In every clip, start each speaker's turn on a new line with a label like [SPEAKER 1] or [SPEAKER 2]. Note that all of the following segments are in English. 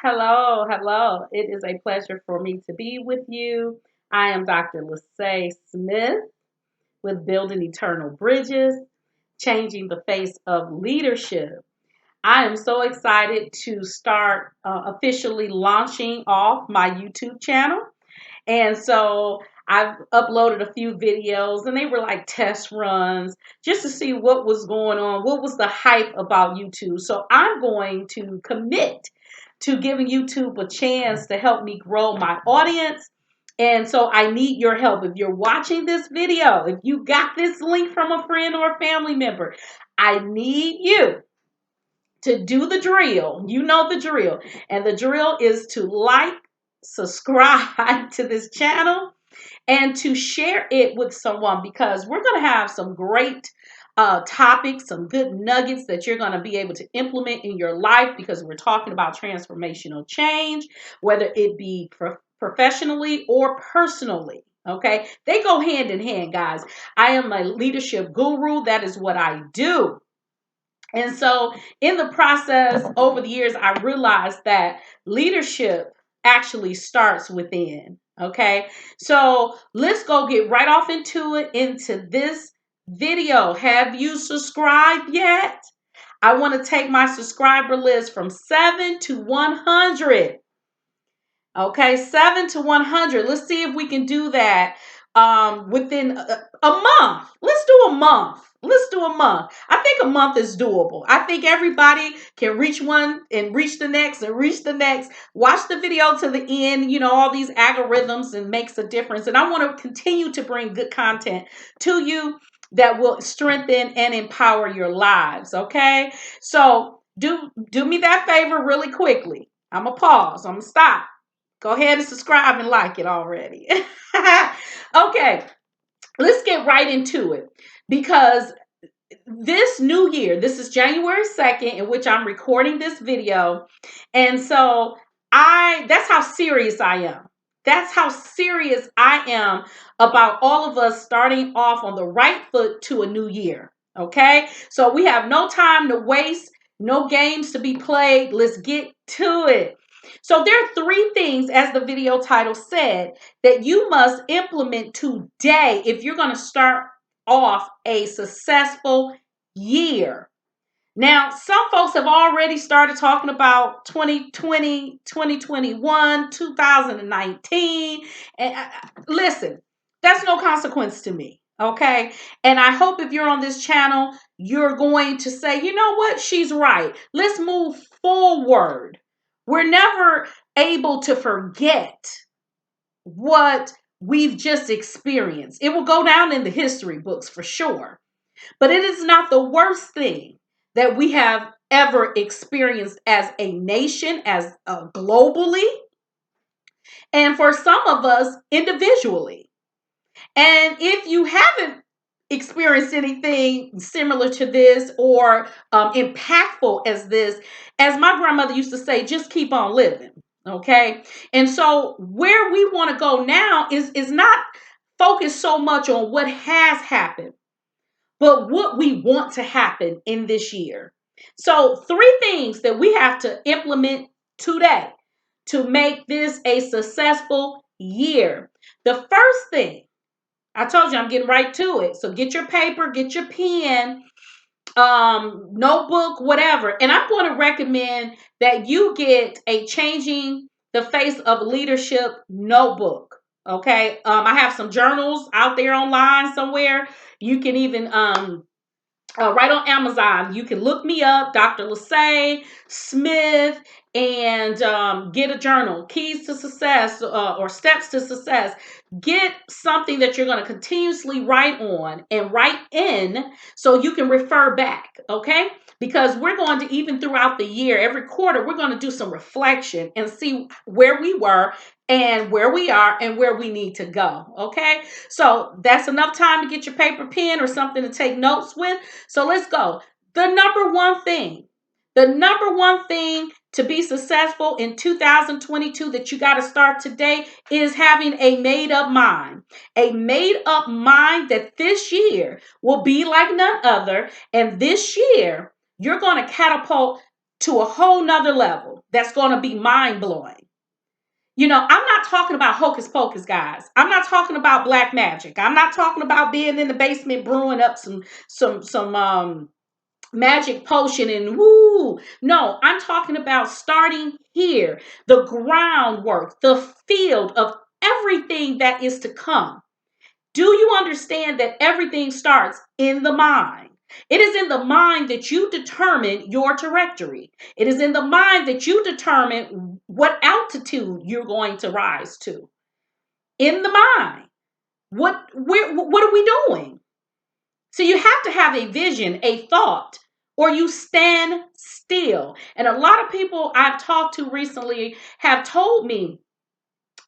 [SPEAKER 1] Hello, hello. It is a pleasure for me to be with you. I am Dr. Lise Smith with Building Eternal Bridges, changing the face of leadership. I am so excited to start officially launching off my YouTube channel. And so I've uploaded a few videos and they were like test runs just to see what was going on, what was the hype about YouTube. So I'm going to commit to giving YouTube a chance to help me grow my audience. And so I need your help. If you're watching this video, if you got this link from a friend or a family member, I need you to do the drill. You know the drill. And the drill is to like, subscribe to this channel, and to share it with someone because we're going to have some great topics, some good nuggets that you're going to be able to implement in your life because we're talking about transformational change, whether it be professionally or personally. Okay, they go hand in hand, guys. I am a leadership guru. That is what I do. And so, in the process over the years, I realized that leadership actually starts within. Okay, so let's go get right off into this video. Have you subscribed yet? I want to take my subscriber list from 7 to 100. Okay, 7 to 100. Let's see if we can do that within a month. Let's do a month. Let's do a month. I think a month is doable. I think everybody can reach one and reach the next and reach the next. Watch the video to the end. You know, all these algorithms and makes a difference. And I want to continue to bring good content to you that will strengthen and empower your lives. Okay, so do me that favor really quickly. I'm gonna pause. I'm gonna stop. Go ahead and subscribe and like it already. Okay, let's get right into it because this new year, this is January 2nd, in which I'm recording this video. And so that's how serious I am. That's how serious I am about all of us starting off on the right foot to a new year. Okay, so we have no time to waste, no games to be played. Let's get to it. So there are three things, as the video title said, that you must implement today if you're going to start off a successful year. Now, some folks have already started talking about 2020, 2021, 2019. And listen, that's no consequence to me. Okay. And I hope if you're on this channel, you're going to say, you know what? She's right. Let's move forward. We're never able to forget what we've just experienced. It will go down in the history books for sure. But it is not the worst thing that we have ever experienced as a nation, as globally, and for some of us individually. And if you haven't experienced anything similar to this or impactful as this, as my grandmother used to say, just keep on living. Okay. And so where we want to go now is not focused so much on what has happened, but what we want to happen in this year. So, three things that we have to implement today to make this a successful year. The first thing, I told you I'm getting right to it. So, get your paper, get your pen, notebook, whatever. And I'm going to recommend that you get a Changing the Face of Leadership notebook. Okay. I have some journals out there online somewhere. You can even right on Amazon. You can look me up, Dr. Lise Smith, and get a journal, Keys to Success or Steps to Success. Get something that you're going to continuously write on and write in so you can refer back, okay? Because we're going to, even throughout the year, every quarter, we're going to do some reflection and see where we were and where we are and where we need to go, okay? So that's enough time to get your paper, pen, or something to take notes with. So let's go. The number one thing to be successful in 2022 that you got to start today is having a made up mind. A made up mind that this year will be like none other. And this year, you're going to catapult to a whole nother level. that's going to be mind blowing. You know, I'm not talking about hocus pocus, guys. I'm not talking about black magic. I'm not talking about being in the basement brewing up some magic potion and woo. No, I'm talking about starting here, the groundwork, the field of everything that is to come. Do you understand that everything starts in the mind? It is in the mind that you determine your trajectory. It is in the mind that you determine what altitude you're going to rise to. In the mind. What are we doing? So you have to have a vision, a thought, or you stand still. And a lot of people I've talked to recently have told me,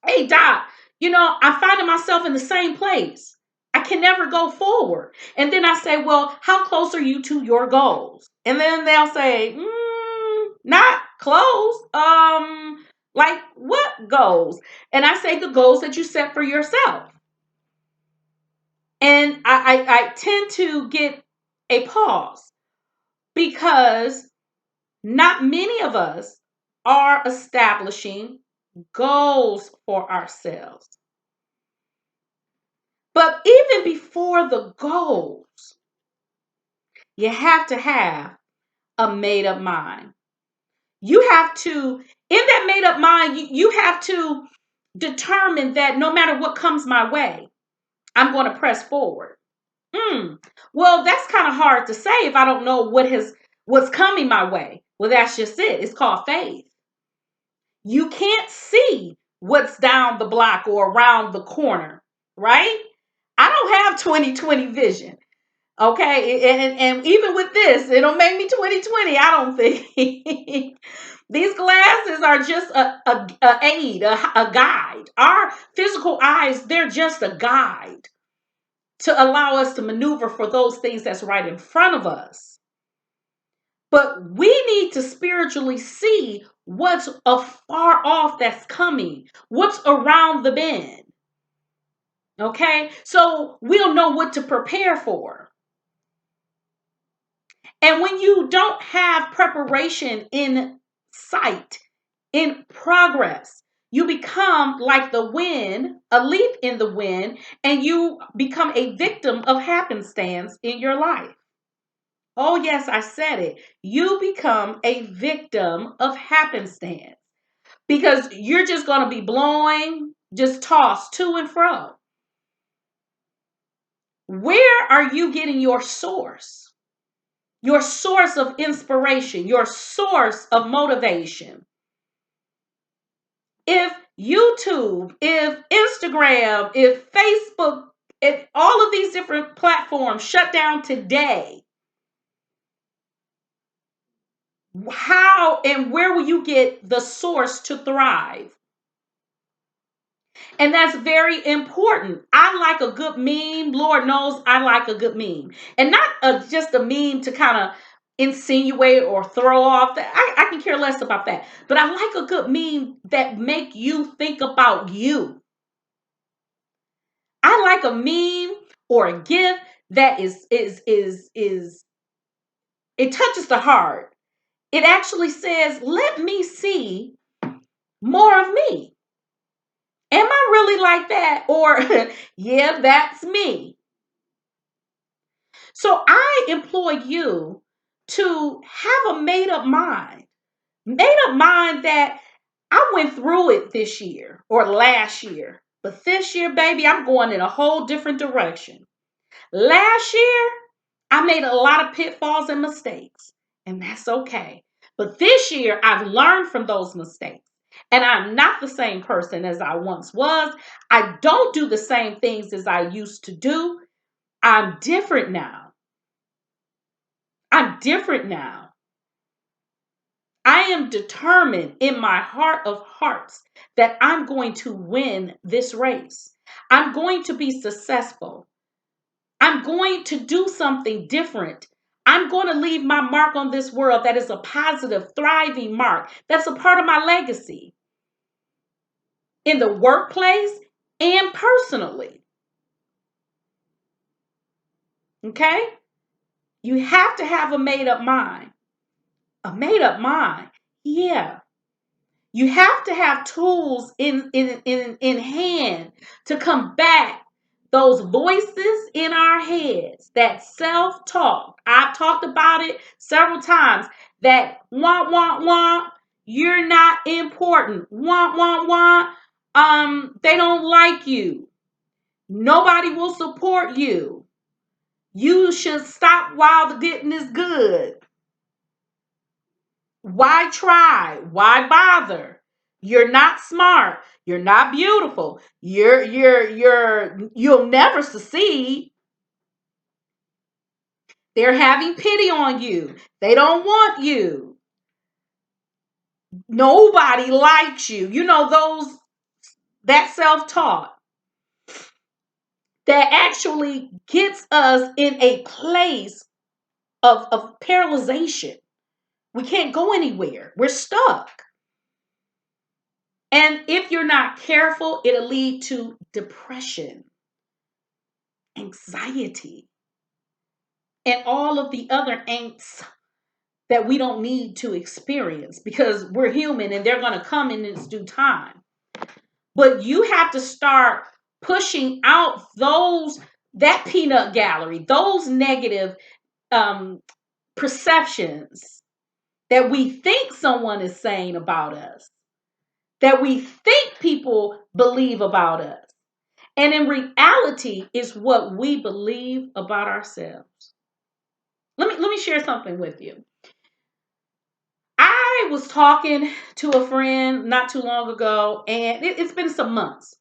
[SPEAKER 1] hey, Doc, you know, I'm finding myself in the same place. I can never go forward. And then I say, well, how close are you to your goals? And then they'll say, not close. Like what goals? And I say the goals that you set for yourself. And I tend to get a pause because not many of us are establishing goals for ourselves. But even before the goals, you have to have a made up mind. You have to, in that made up mind, you have to determine that no matter what comes my way, I'm going to press forward. Well, that's kind of hard to say if I don't know what's coming my way. Well, that's just it. It's called faith. You can't see what's down the block or around the corner, right? I don't have 2020 vision. Okay. And even with this, it'll make me 2020. I don't think these glasses are just a aid, a guide. Our physical eyes, they're just a guide to allow us to maneuver for those things that's right in front of us. But we need to spiritually see what's afar off that's coming, what's around the bend. Okay? So we'll know what to prepare for. And when you don't have preparation in sight, in progress, you become like the wind, a leaf in the wind, and you become a victim of happenstance in your life. Oh, yes, I said it. You become a victim of happenstance because you're just going to be blowing, just tossed to and fro. Where are you getting your source? Your source of inspiration, your source of motivation. If YouTube, if Instagram, if Facebook, if all of these different platforms shut down today, how and where will you get the source to thrive? And that's very important. I like a good meme. Lord knows I like a good meme. And not just a meme to kind of insinuate or throw off. I can care less about that. But I like a good meme that make you think about you. I like a meme or a GIF that is it touches the heart. It actually says, let me see more of me. Am I really like that? Or, yeah, that's me. So I implore you to have a made up mind. Made up mind that I went through it this year or last year. But this year, baby, I'm going in a whole different direction. Last year, I made a lot of pitfalls and mistakes, and that's okay. But this year, I've learned from those mistakes. And I'm not the same person as I once was. I don't do the same things as I used to do. I'm different now. I'm different now. I am determined in my heart of hearts that I'm going to win this race. I'm going to be successful. I'm going to do something different. I'm going to leave my mark on this world that is a positive, thriving mark. That's a part of my legacy in the workplace and personally. Okay? You have to have a made up mind. A made up mind. Yeah. You have to have tools in hand to combat those voices in our heads, that self-talk. I've talked about it several times. That want, you're not important. Want. They don't like you. Nobody will support you. You should stop while the getting is good. Why try? Why bother? You're not smart. You're not beautiful. You'll never succeed. They're having pity on you. They don't want you. Nobody likes you. You know, that self-talk that actually gets us in a place of paralyzation. We can't go anywhere. We're stuck. And if you're not careful, it'll lead to depression, anxiety, and all of the other angst that we don't need to experience because we're human and they're going to come in its due time. But you have to start pushing out that peanut gallery, those negative perceptions that we think someone is saying about us, that we think people believe about us. And in reality, is what we believe about ourselves. Let me share something with you. I was talking to a friend not too long ago, and it's been some months.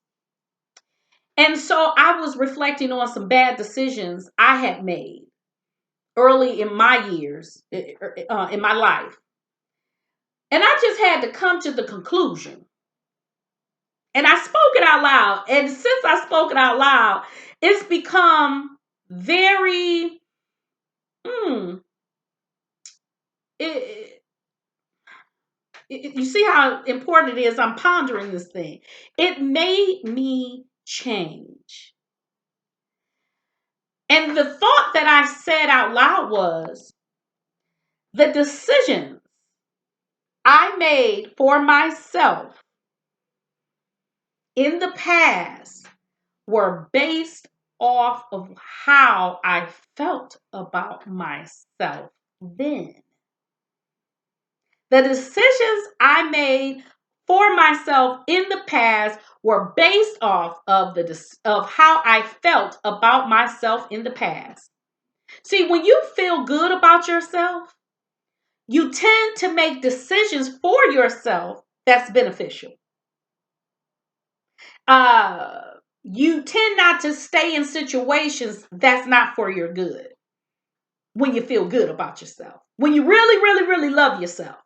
[SPEAKER 1] And so I was reflecting on some bad decisions I had made early in my years, in my life. And I just had to come to the conclusion. And I spoke it out loud. And since I spoke it out loud, it's become very, it, you see how important it is. I'm pondering this thing. It made me change. And the thought that I said out loud was the decisions I made for myself in the past were based off of how I felt about myself then. The decisions I made for myself in the past were based off of how I felt about myself in the past. See, when you feel good about yourself, you tend to make decisions for yourself that's beneficial. You tend not to stay in situations that's not for your good when you feel good about yourself, when you really, really, really love yourself.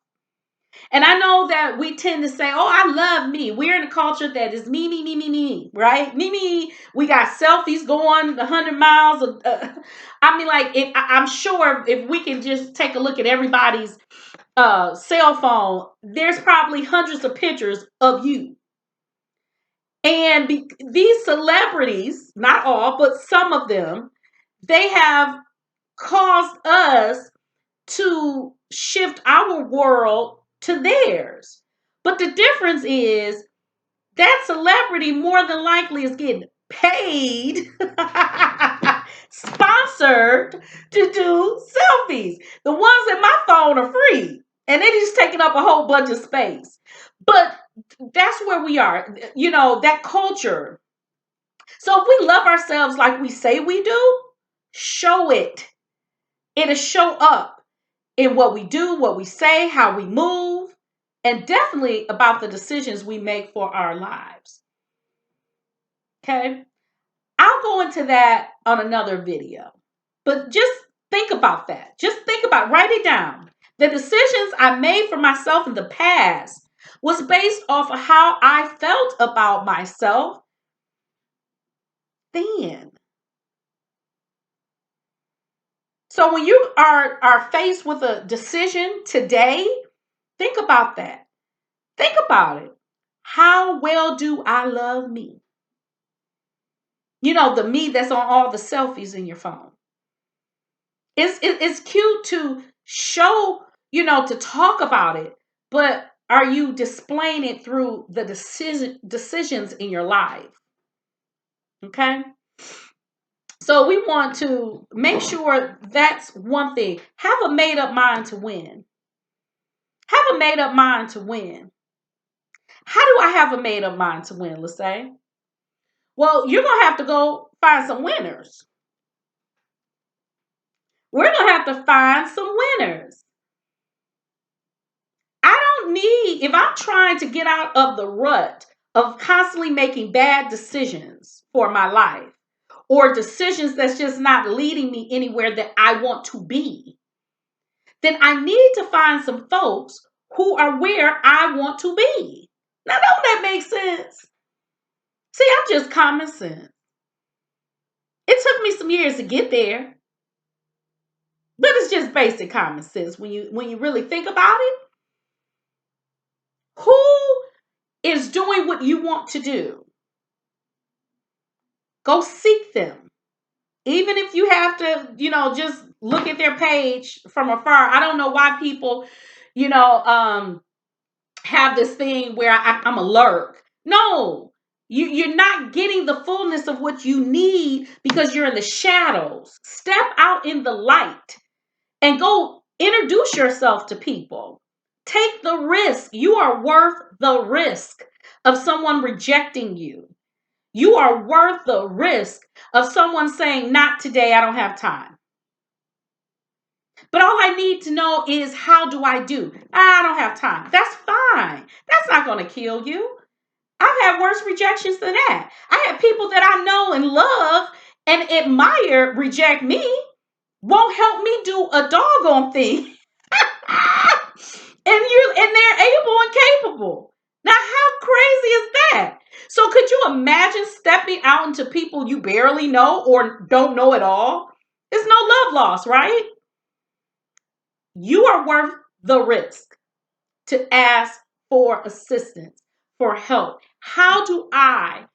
[SPEAKER 1] And I know that we tend to say, oh, I love me. We're in a culture that is me, right? Me. We got selfies going 100 miles. I mean, like, I'm sure if we can just take a look at everybody's cell phone, there's probably hundreds of pictures of you. And these celebrities, not all, but some of them, they have caused us to shift our world to theirs. But the difference is that celebrity more than likely is getting paid, sponsored to do selfies. The ones in my phone are free and it is taking up a whole bunch of space. But that's where we are, that culture. So if we love ourselves like we say we do, show it. It'll show up in what we do, what we say, how we move, and definitely about the decisions we make for our lives. Okay? I'll go into that on another video. But just think about that. Write it down. The decisions I made for myself in the past was based off of how I felt about myself then. So when you are faced with a decision today, think about that. Think about it. How well do I love me? The me that's on all the selfies in your phone. It's cute to show, to talk about it, but are you displaying it through the decisions in your life? Okay. So we want to make sure that's one thing. Have a made up mind to win. Have a made up mind to win. How do I have a made up mind to win, let's say? Well, you're going to have to go find some winners. We're going to have to find some winners. I don't need, if I'm trying to get out of the rut of constantly making bad decisions for my life or decisions that's just not leading me anywhere that I want to be, then I need to find some folks who are where I want to be. Now, don't that make sense? See, I'm just common sense. It took me some years to get there, but it's just basic common sense when you really think about it. Who is doing what you want to do? Go seek them. Even if you have to, just look at their page from afar. I don't know why people, you know, um, have this thing where I'm a lurk. No, you're not getting the fullness of what you need because you're in the shadows. Step out in the light and go introduce yourself to people. Take the risk. You are worth the risk of someone rejecting you. You are worth the risk of someone saying, not today, I don't have time. But all I need to know is, how do I do? I don't have time. That's fine. That's not going to kill you. I've had worse rejections than that. I had people that I know and love and admire reject me, won't help me do a doggone thing. And they're able and capable. Now, how crazy is that? So could you imagine stepping out into people you barely know or don't know at all? It's no love loss, right? You are worth the risk to ask for assistance, for help. How do I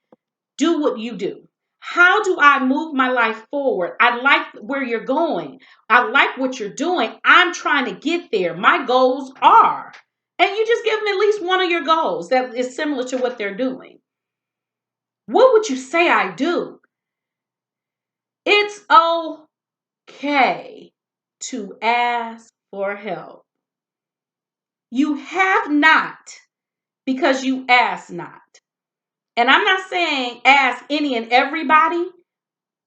[SPEAKER 1] do what you do? How do I move my life forward? I like where you're going. I like what you're doing. I'm trying to get there. My goals are. And you just give them at least one of your goals that is similar to what they're doing. What would you say I do? It's okay to ask for help. You have not because you ask not. And I'm not saying ask any and everybody,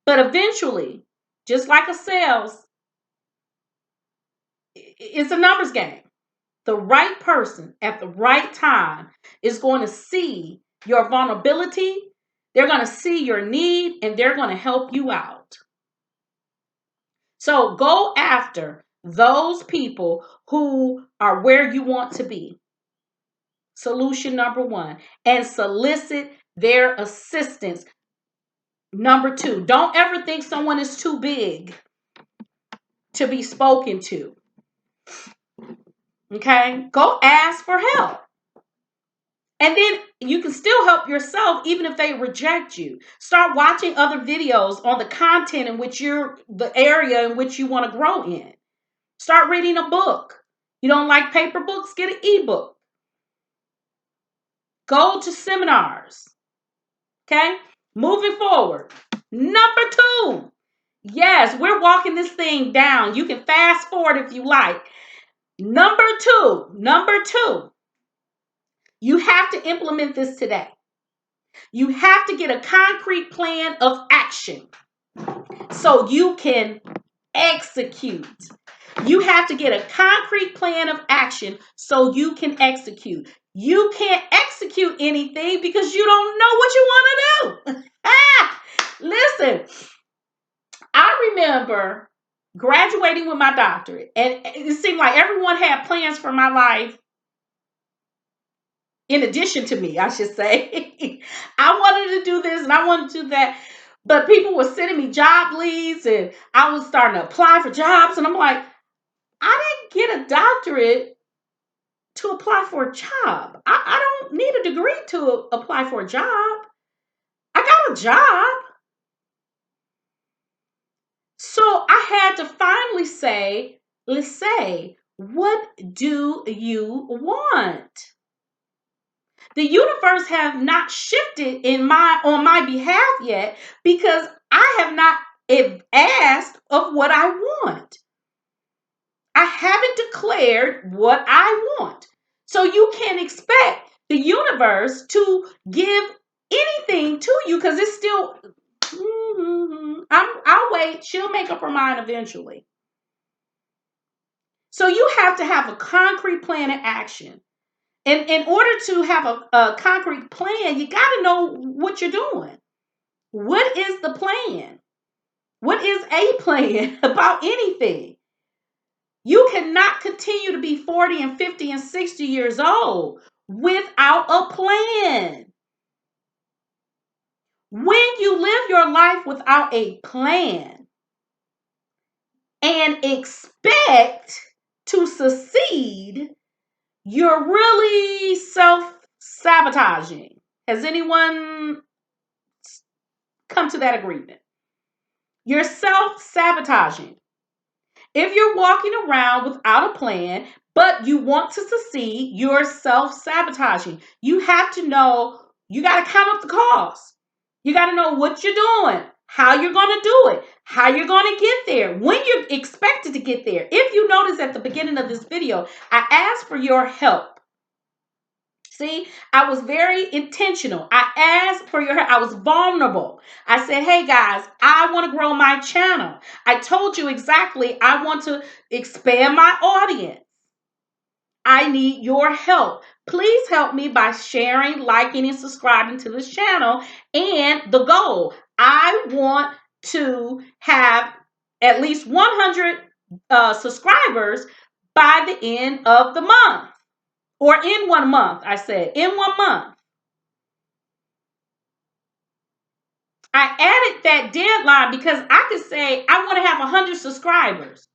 [SPEAKER 1] but eventually, just like a sales, it's a numbers game. The right person at the right time is going to see your vulnerability. They're going to see your need and they're going to help you out. So go after those people who are where you want to be. Solution number one, and solicit their assistance. Number two, don't ever think someone is too big to be spoken to. Okay? Go ask for help. And then you can still help yourself even if they reject you. Start watching other videos on the content in which the area in which you want to grow in. Start reading a book. You don't like paper books? Get an ebook. Go to seminars. Okay? Moving forward. Number two. Yes, we're walking this thing down. You can fast forward if you like. Number two. You have to implement this today. You have to get a concrete plan of action so you can execute. You have to get a concrete plan of action so you can execute. You can't execute anything because you don't know what you want to do. Listen, I remember graduating with my doctorate, and it seemed like everyone had plans for my life in addition to me, I should say. I wanted to do this and I wanted to do that. But people were sending me job leads and I was starting to apply for jobs. And I'm like, I didn't get a doctorate to apply for a job. I don't need a degree to apply for a job. I got a job. So I had to finally say, let's say, What do you want? The universe have not shifted on my behalf yet because I have not asked of what I want. I haven't declared what I want. So you can't expect the universe to give anything to you because it's still, I'll wait. She'll make up her mind eventually. So you have to have a concrete plan of action. And in order to have a concrete plan, you got to know what you're doing. What is the plan? What is a plan about anything? You cannot continue to be 40 and 50 and 60 years old without a plan. When you live your life without a plan and expect to succeed, you're really self-sabotaging. Has anyone come to that agreement? You're self-sabotaging. If you're walking around without a plan, but you want to succeed, you're self-sabotaging. You have to know, you got to count up the costs. You got to know what you're doing, how you're going to do it, how you're going to get there, when you're expected to get there. If you notice at the beginning of this video, I asked for your help. See, I was very intentional. I asked for your help. I was vulnerable. I said, hey guys, I want to grow my channel. I told you exactly, I want to expand my audience. I need your help. Please help me by sharing, liking, and subscribing to this channel. And the goal, I want to have at least 100 subscribers by the end of the month. Or in 1 month, I said, in 1 month. I added that deadline because I could say I want to have 100 subscribers.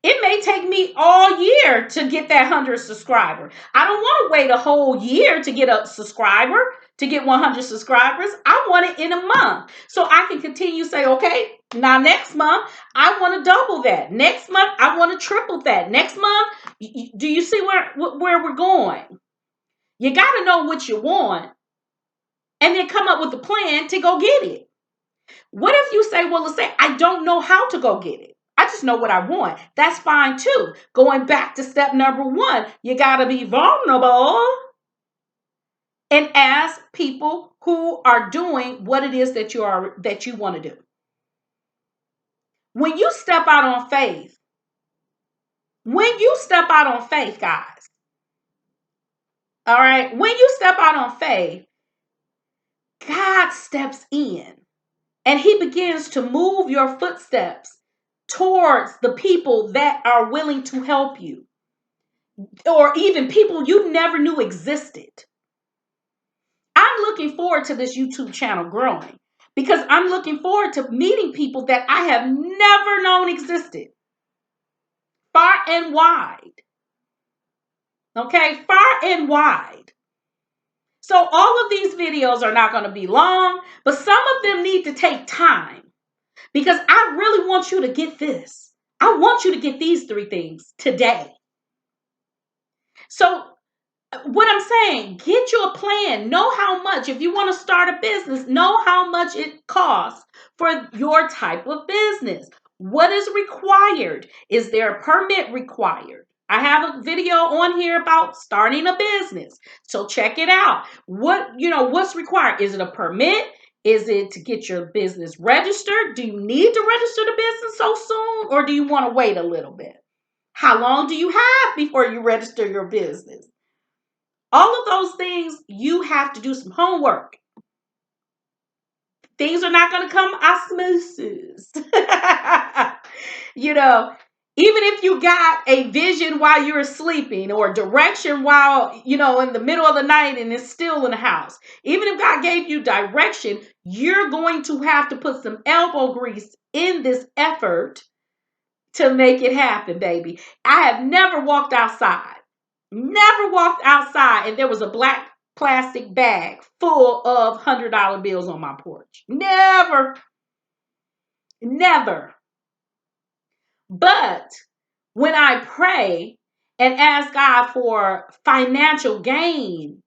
[SPEAKER 1] It may take me all year to get that 100 subscriber. I don't want to wait a whole year to get a subscriber, to get 100 subscribers. I want it in a month. So I can continue to say, okay, now next month, I want to double that. Next month, I want to triple that. Next month, do you see where we're going? You got to know what you want and then come up with a plan to go get it. What if you say, well, let's say I don't know how to go get it. I just know what I want. That's fine too. Going back to step number 1, you got to be vulnerable and ask people who are doing what it is that you want to do. When you step out on faith, guys, all right, when you step out on faith, God steps in. And he begins to move your footsteps towards the people that are willing to help you, or even people you never knew existed. I'm looking forward to this YouTube channel growing because I'm looking forward to meeting people that I have never known existed, far and wide. Okay, far and wide. So all of these videos are not going to be long, but some of them need to take time. Because I really want you to get this. I want you to get these 3 things today. So what I'm saying, get you a plan. Know how much, if you want to start a business, know how much it costs for your type of business. What is required? Is there a permit required? I have a video on here about starting a business. So check it out. What's required? Is it a permit? Is it to get your business registered? Do you need to register the business so soon, or do you want to wait a little bit? How long do you have before you register your business? All of those things, you have to do some homework. Things are not going to come osmosis. Even if you got a vision while you're sleeping or direction while, in the middle of the night and it's still in the house. Even if God gave you direction, you're going to have to put some elbow grease in this effort to make it happen, baby. I have never walked outside and there was a black plastic bag full of $100 bills on my porch. Never. But When I pray and ask God for financial gain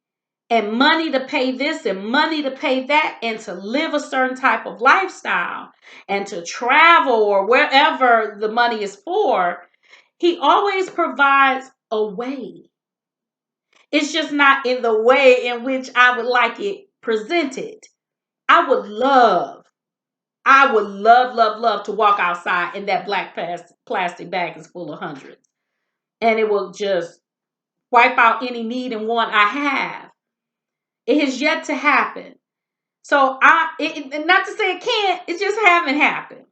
[SPEAKER 1] and money to pay this and money to pay that and to live a certain type of lifestyle and to travel or wherever the money is for, he always provides a way. It's just not in the way in which I would like it presented. I would love to walk outside and that black plastic bag is full of hundreds. And it will just wipe out any need and want I have. It has yet to happen. So not to say it can't, it just haven't happened.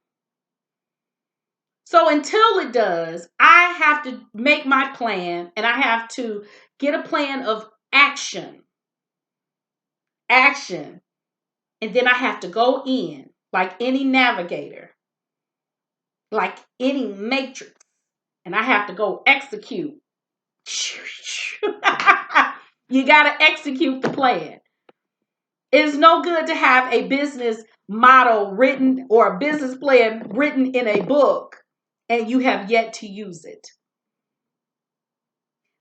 [SPEAKER 1] So until it does, I have to make my plan and I have to get a plan of action. Action. And then I have to go in like any navigator, like any matrix, and I have to go execute. You got to execute the plan. It's no good to have a business model written or a business plan written in a book and you have yet to use it.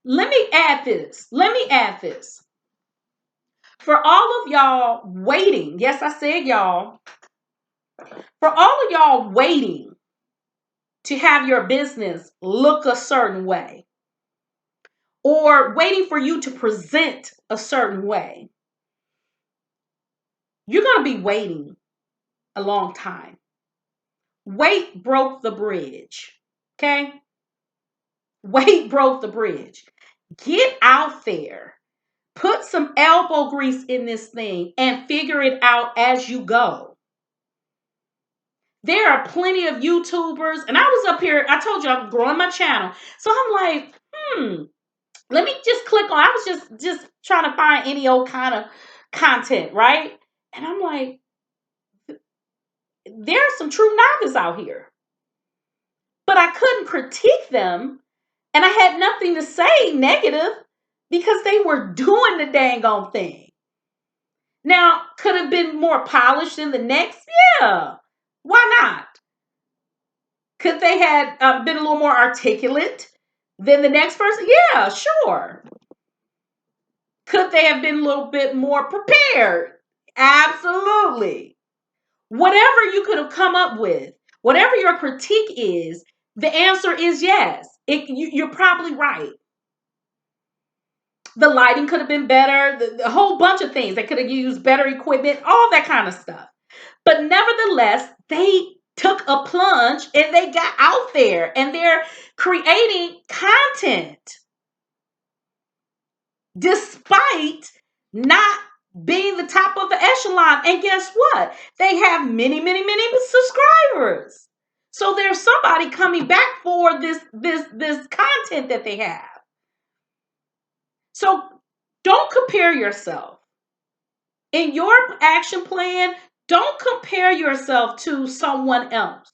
[SPEAKER 1] Let me add this. For all of y'all waiting, yes, I said y'all. For all of y'all waiting to have your business look a certain way or waiting for you to present a certain way, you're going to be waiting a long time. Wait broke the bridge. Okay? Wait broke the bridge. Get out there. Put some elbow grease in this thing and figure it out as you go. There are plenty of YouTubers, and I was up here, I told you I'm growing my channel. So I'm like, let me just click on, I was just trying to find any old kind of content, right? And I'm like, there are some true novices out here. But I couldn't critique them, and I had nothing to say negative because they were doing the dang on thing. Now, could have been more polished than the next? Yeah. Why not? Could they have been a little more articulate than the next person? Yeah, sure. Could they have been a little bit more prepared? Absolutely. Whatever you could have come up with, whatever your critique is, the answer is yes. You're probably right. The lighting could have been better, the whole bunch of things. They could have used better equipment, all that kind of stuff. But nevertheless, they took a plunge and they got out there and they're creating content despite not being the top of the echelon. And guess what? They have many subscribers. So there's somebody coming back for this content that they have. So don't compare yourself. In your action plan, don't compare yourself to someone else.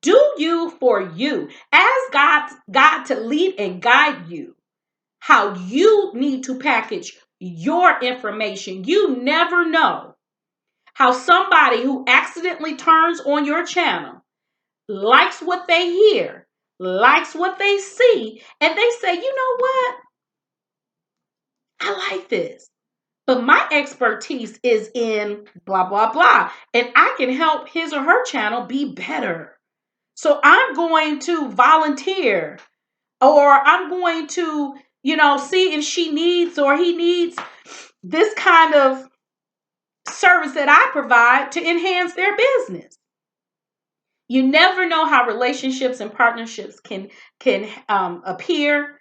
[SPEAKER 1] Do you for you. Ask God to lead and guide you how you need to package your information. You never know how somebody who accidentally turns on your channel likes what they hear, likes what they see, and they say, you know what? I like this. But my expertise is in blah, blah, blah. And I can help his or her channel be better. So I'm going to volunteer, or I'm going to, see if she needs or he needs this kind of service that I provide to enhance their business. You never know how relationships and partnerships can appear.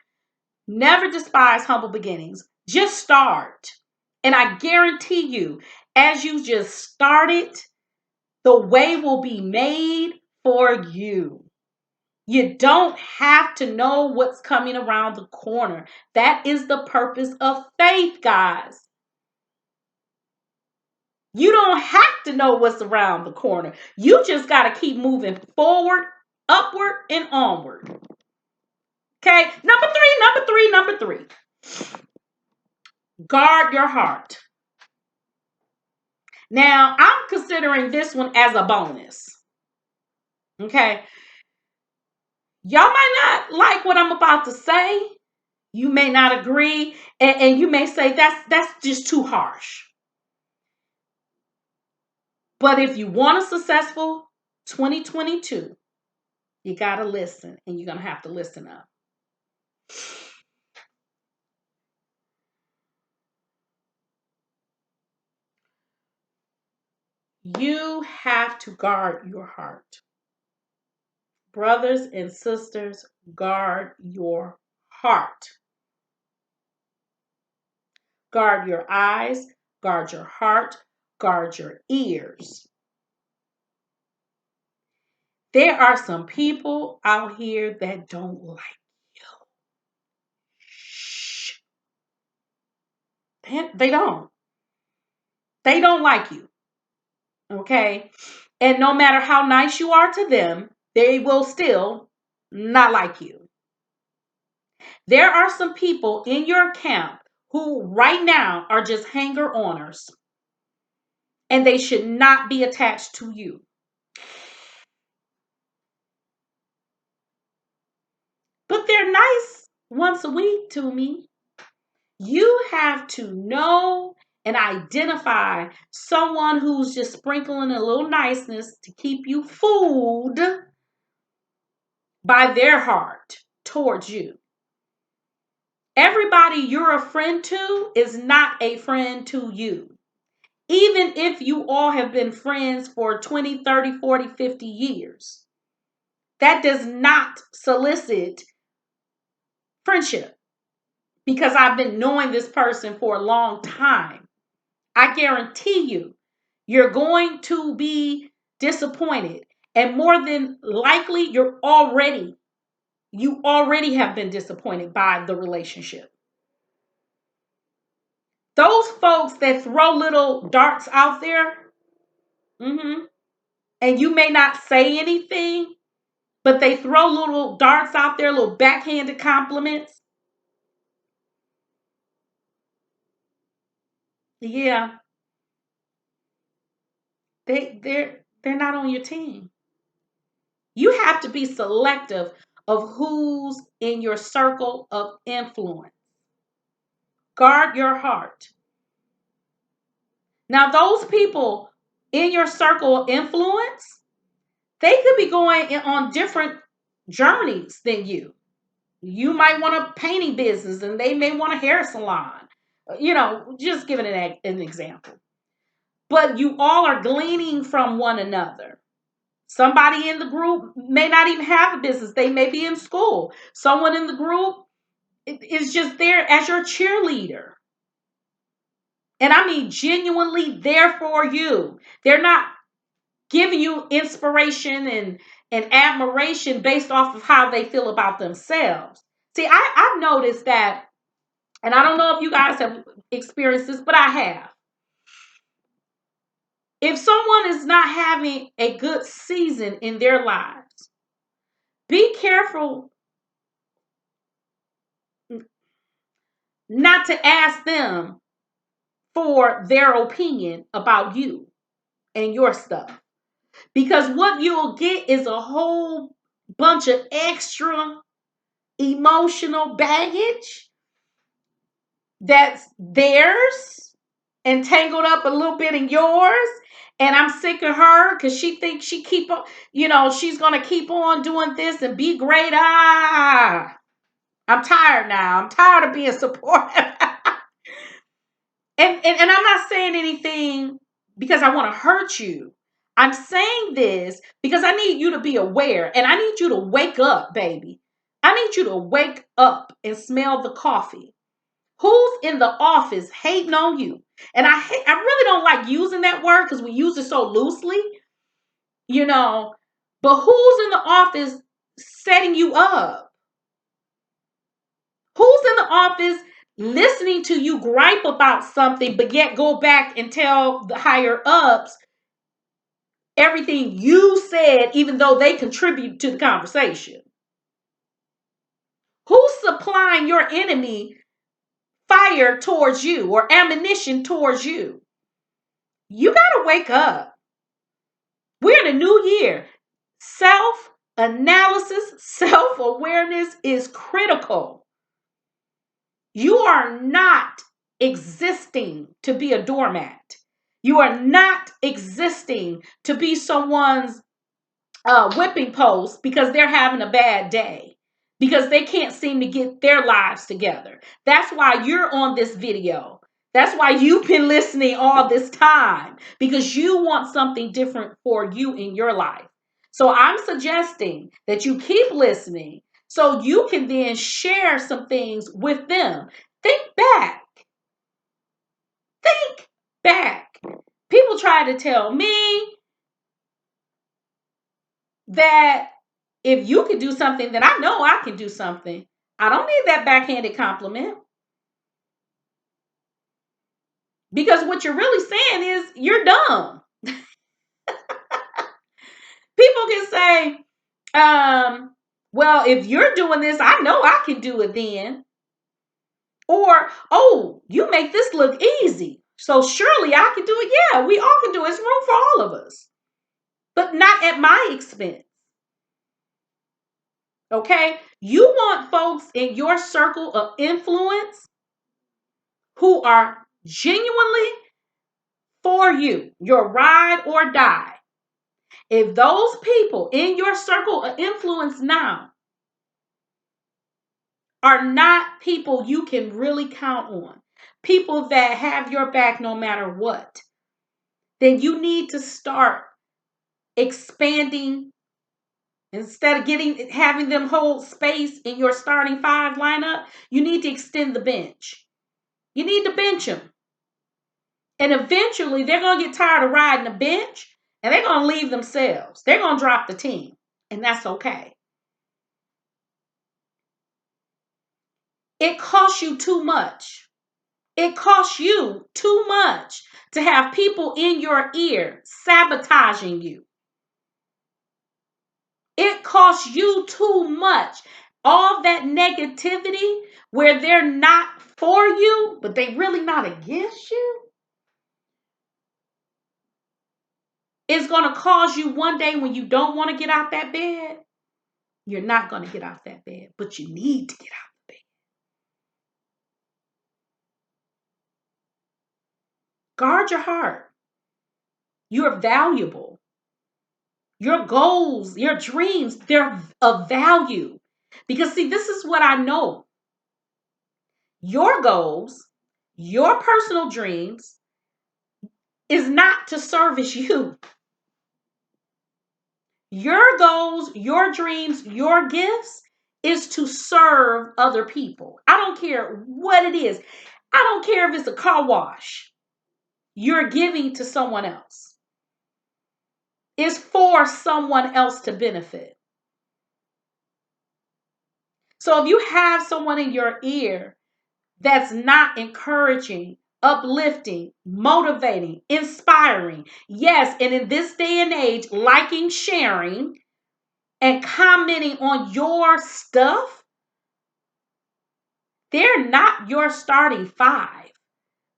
[SPEAKER 1] Never despise humble beginnings. Just start. And I guarantee you, as you just started, the way will be made for you. You don't have to know what's coming around the corner. That is the purpose of faith, guys. You don't have to know what's around the corner. You just got to keep moving forward, upward, and onward. Okay, number three. Guard your heart. Now, I'm considering this one as a bonus. Okay. Y'all might not like what I'm about to say. You may not agree, and you may say that's just too harsh. But if you want a successful 2022, you got to listen, and you're going to have to listen up. You have to guard your heart. Brothers and sisters, guard your heart. Guard your eyes, guard your heart, guard your ears. There are some people out here that don't like you. Shh. They don't. They don't like you. Okay? And no matter how nice you are to them, they will still not like you. There are some people in your camp who right now are just hanger-oners, and they should not be attached to you. But they're nice once a week to me. You have to know and identify someone who's just sprinkling a little niceness to keep you fooled by their heart towards you. Everybody you're a friend to is not a friend to you. Even if you all have been friends for 20, 30, 40, 50 years, that does not solicit friendship because I've been knowing this person for a long time. I guarantee you, you're going to be disappointed. And more than likely, you already have been disappointed by the relationship. Those folks that throw little darts out there, and you may not say anything, but they throw little darts out there, little backhanded compliments. Yeah, they're not on your team. You have to be selective of who's in your circle of influence. Guard your heart. Now, those people in your circle of influence, they could be going on different journeys than you. You might want a painting business and they may want a hair salon. Just giving an example. But you all are gleaning from one another. Somebody in the group may not even have a business. They may be in school. Someone in the group is just there as your cheerleader. And I mean genuinely there for you. They're not giving you inspiration and admiration based off of how they feel about themselves. See, I've noticed that, and I don't know if you guys have experienced this, but I have. If someone is not having a good season in their lives, be careful not to ask them for their opinion about you and your stuff. Because what you'll get is a whole bunch of extra emotional baggage that's theirs and tangled up a little bit in yours. And I'm sick of her because she thinks she keep on, she's going to keep on doing this and be great. I'm tired now. I'm tired of being supportive. and I'm not saying anything because I want to hurt you. I'm saying this because I need you to be aware and I need you to wake up, baby. I need you to wake up and smell the coffee. Who's in the office hating on you? And I really don't like using that word because we use it so loosely, but who's in the office setting you up? Who's in the office listening to you gripe about something, but yet go back and tell the higher ups everything you said, even though they contribute to the conversation? Who's supplying your enemy fire towards you or ammunition towards you? You got to wake up. We're in a new year. Self Analysis, self-awareness is critical. You are not existing to be a doormat. You are not existing to be someone's whipping post because they're having a bad day, because they can't seem to get their lives together. That's why you're on this video. That's why you've been listening all this time, because you want something different for you in your life. So I'm suggesting that you keep listening so you can then share some things with them. Think back. Think back. People try to tell me that if you can do something, then I know I can do something. I don't need that backhanded compliment. Because what you're really saying is you're dumb. People can say, well, if you're doing this, I know I can do it then. Or, oh, you make this look easy, so surely I can do it. Yeah, we all can do it. It's room for all of us. But not at my expense. Okay? You want folks in your circle of influence who are genuinely for you, your ride or die. If those people in your circle of influence now are not people you can really count on, people that have your back no matter what, then you need to start expanding. Instead of having them hold space in your starting five lineup, you need to extend the bench. You need to bench them. And eventually they're going to get tired of riding the bench and they're going to leave themselves. They're going to drop the team. And that's okay. It costs you too much. It costs you too much to have people in your ear sabotaging you. It costs you too much. All that negativity where they're not for you, but they really not against you, is going to cause you one day when you don't want to get out that bed. You're not going to get out that bed, but you need to get out the bed. Guard your heart. You're valuable. Your goals, your dreams, they're of value. Because, see, this is what I know. Your goals, your personal dreams is not to service you. Your goals, your dreams, your gifts is to serve other people. I don't care what it is. I don't care if it's a car wash. You're giving to someone else. It's for someone else to benefit. So if you have someone in your ear that's not encouraging, uplifting, motivating, inspiring, yes, and in this day and age, liking, sharing, and commenting on your stuff, they're not your starting five.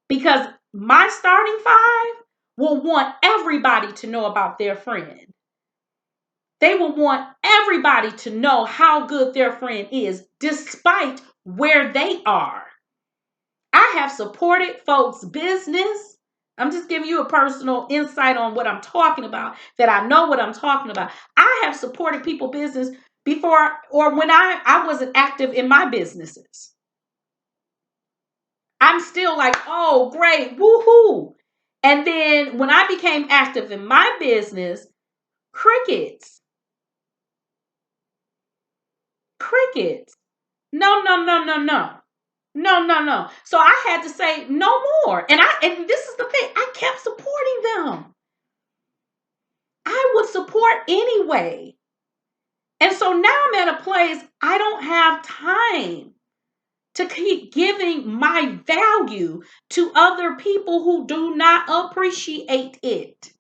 [SPEAKER 1] Because my starting five will want everybody to know about their friend. They will want everybody to know how good their friend is, despite where they are. I have supported folks' business. I'm just giving you a personal insight on what I'm talking about, that I know what I'm talking about. I have supported people's business before, or when I wasn't active in my businesses. I'm still like, oh, great, woohoo. And then when I became active in my business, crickets. Crickets. No, no, no, no, no. No, no, no. So I had to say no more. And this is the thing, I kept supporting them. I would support anyway. And so now I'm at a place I don't have time to keep giving my value to other people who do not appreciate it.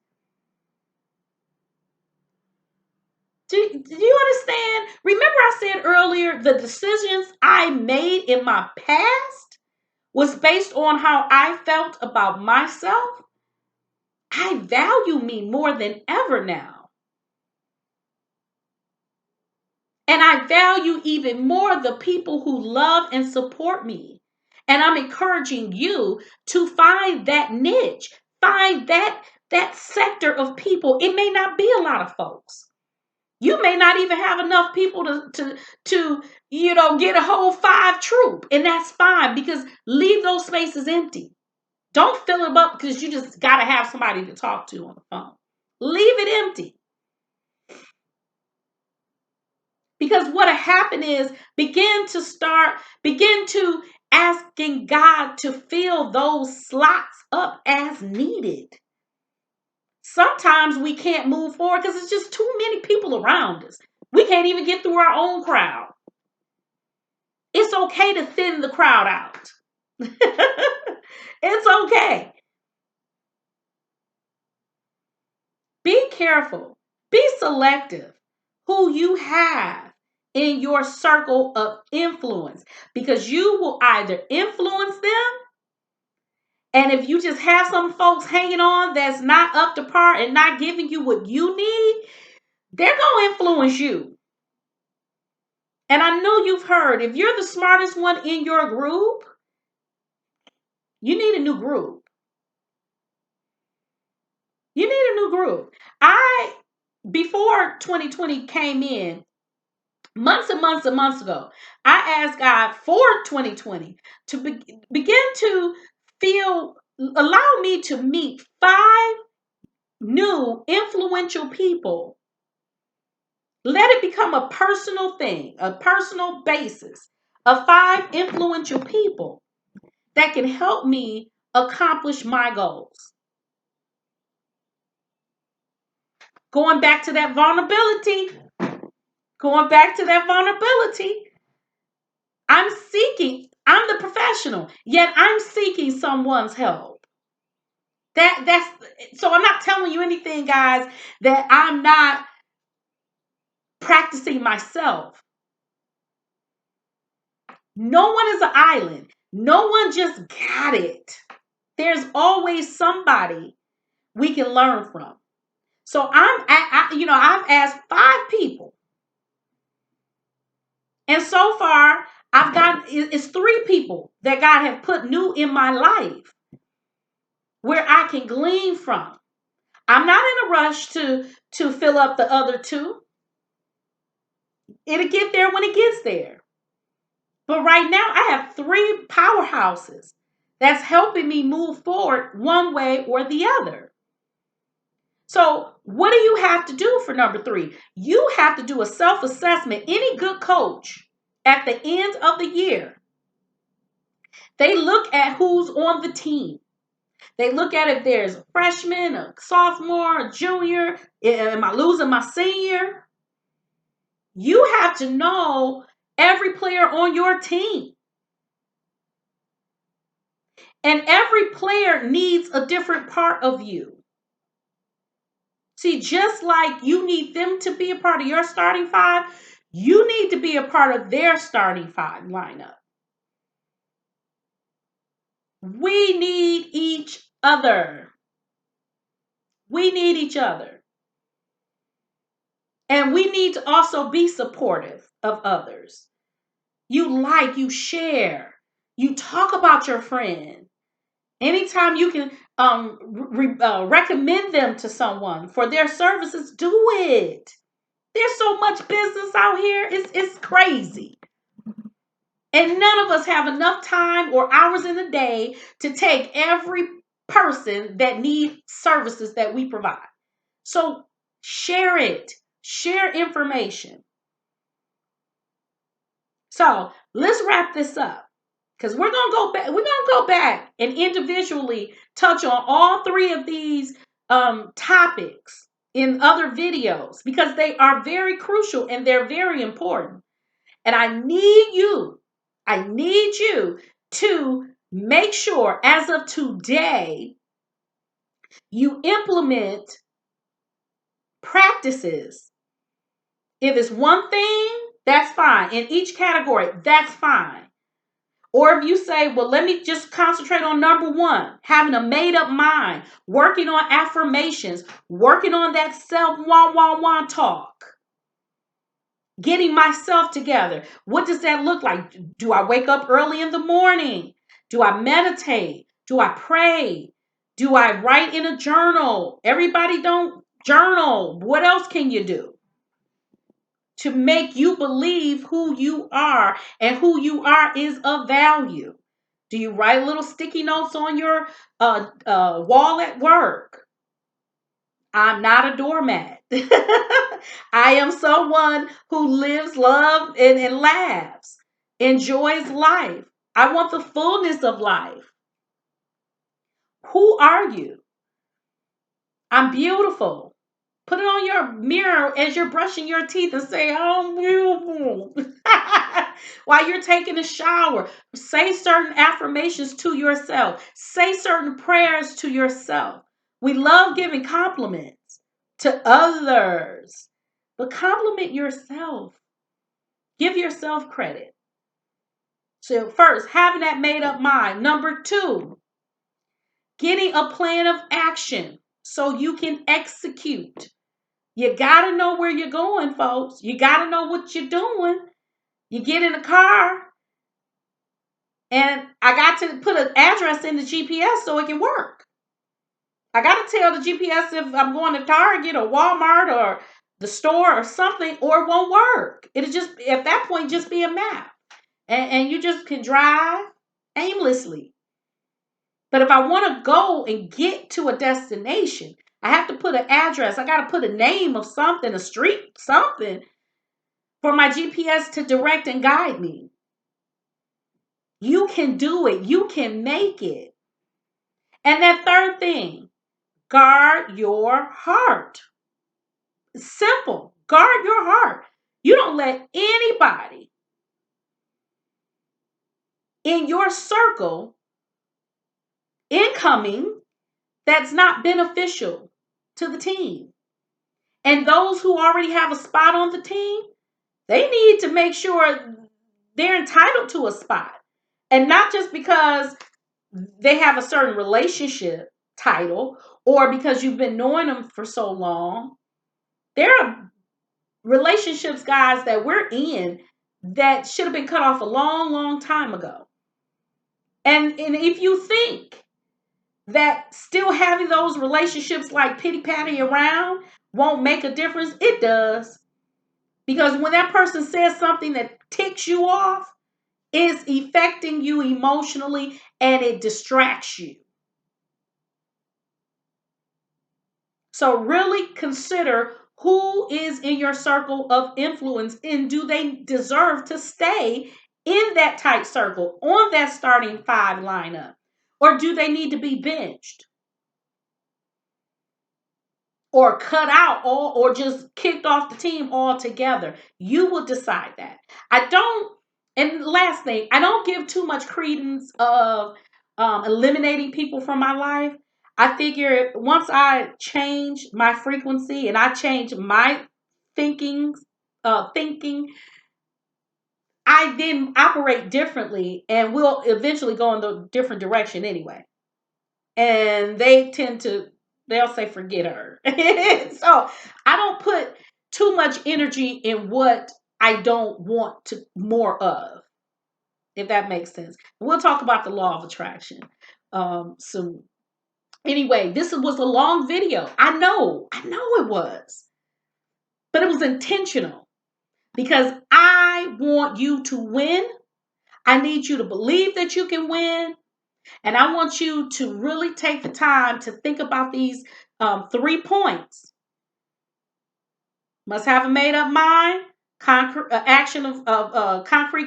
[SPEAKER 1] Do you understand? Remember I said earlier, the decisions I made in my past was based on how I felt about myself. I value me more than ever now. And I value even more the people who love and support me. And I'm encouraging you to find that niche, find that sector of people. It may not be a lot of folks. You may not even have enough people to get a whole 5 troop, and that's fine, because leave those spaces empty. Don't fill them up because you just got to have somebody to talk to on the phone. Leave it empty. Because what'll happen is begin to asking God to fill those slots up as needed. Sometimes we can't move forward because it's just too many people around us. We can't even get through our own crowd. It's okay to thin the crowd out. It's okay. Be careful. Be selective who you have in your circle of influence, because you will either influence them, and if you just have some folks hanging on that's not up to par and not giving you what you need, they're going to influence you. And I know you've heard, if you're the smartest one in your group, you need a new group. You need a new group. Before 2020 came in, months and months and months ago, I asked God for 2020 to begin to allow me to meet 5 new influential people. Let it become a personal thing, a personal basis of 5 influential people that can help me accomplish my goals. Going back to that vulnerability, I'm the professional, yet I'm seeking someone's help. So I'm not telling you anything, guys, that I'm not practicing myself. No one is an island. No one just got it. There's always somebody we can learn from. So I've asked 5 people, and so far it's 3 people that God have put new in my life where I can glean from. I'm not in a rush to fill up the other 2. It'll get there when it gets there. But right now I have 3 powerhouses that's helping me move forward one way or the other. So what do you have to do for number 3? You have to do a self-assessment. Any good coach at the end of the year, they look at who's on the team. They look at if there's a freshman, a sophomore, a junior. Am I losing my senior? You have to know every player on your team. And every player needs a different part of you. See, just like you need them to be a part of your starting 5, you need to be a part of their starting 5 lineup. We need each other. We need each other. And we need to also be supportive of others. You share, you talk about your friend. Anytime you can recommend them to someone for their services, do it. There's so much business out here. It's crazy. And none of us have enough time or hours in the day to take every person that needs services that we provide. So share it. Share information. So let's wrap this up, because we're gonna go back. We're gonna go back and individually touch on all 3 of these topics in other videos, because they are very crucial and they're very important. And I need you to make sure as of today you implement practices. If it's one thing, that's fine. In each category, that's fine. Or if you say, well, let me just concentrate on number 1, having a made up mind, working on affirmations, working on that self wah wah wah talk. Getting myself together. What does that look like? Do I wake up early in the morning? Do I meditate? Do I pray? Do I write in a journal? Everybody don't journal. What else can you do to make you believe who you are and who you are is of value? Do you write little sticky notes on your wall at work? I'm not a doormat. I am someone who lives, loves, and laughs, enjoys life. I want the fullness of life. Who are you? I'm beautiful. Put it on your mirror as you're brushing your teeth and say, I'm beautiful. While you're taking a shower, say certain affirmations to yourself. Say certain prayers to yourself. We love giving compliments to others, but compliment yourself. Give yourself credit. So, first, having that made up mind. Number two, getting a plan of action so you can execute. You got to know where you're going, folks. You got to know what you're doing. You get in the car, and I got to put an address in the GPS so it can work. I got to tell the GPS if I'm going to Target or Walmart or the store or something, or it won't work. It'll just, at that point, just be a map. And you just can drive aimlessly. But if I want to go and get to a destination, I have to put an address. I got to put a name of something, a street, something for my GPS to direct and guide me. You can do it. You can make it. And that third thing, guard your heart. Simple. Guard your heart. You don't let anybody in your circle incoming that's not beneficial to the team. And those who already have a spot on the team, they need to make sure they're entitled to a spot. And not just because they have a certain relationship title or because you've been knowing them for so long. There are relationships, guys, that we're in that should have been cut off a long, long time ago. And if you think that still having those relationships like pity patty around won't make a difference, it does. Because when that person says something that ticks you off, it's affecting you emotionally and it distracts you. So really consider who is in your circle of influence and do they deserve to stay in that tight circle on that starting five lineup? Or do they need to be benched? Or cut out or just kicked off the team altogether? You will decide that. I don't, and last thing, I don't give too much credence of eliminating people from my life. I figure once I change my frequency and I change my thinking, I then operate differently and will eventually go in the different direction anyway. And they'll say forget her. So I don't put too much energy in what I don't want to more of, if that makes sense. We'll talk about the law of attraction soon. Anyway, this was a long video. I know it was, but it was intentional because I want you to win. I need you to believe that you can win. And I want you to really take the time to think about these 3 points. Must have a made up mind, concrete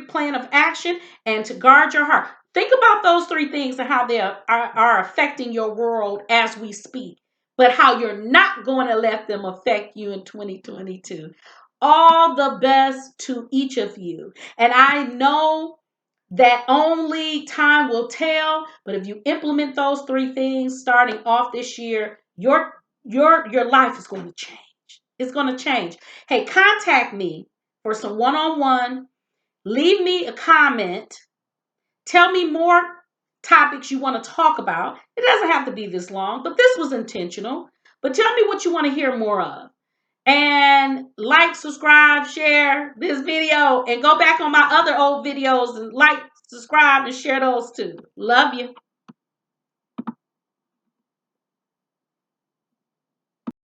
[SPEAKER 1] plan of action, and to guard your heart. Think about those 3 things and how they are affecting your world as we speak, but how you're not going to let them affect you in 2022. All the best to each of you. And I know that only time will tell, but if you implement those 3 things starting off this year, your life is going to change. It's going to change. Hey, contact me for some one-on-one. Leave me a comment. Tell me more topics you want to talk about. It doesn't have to be this long, but this was intentional. But tell me what you want to hear more of. And like, subscribe, share this video, and go back on my other old videos and like, subscribe, and share those too. Love you.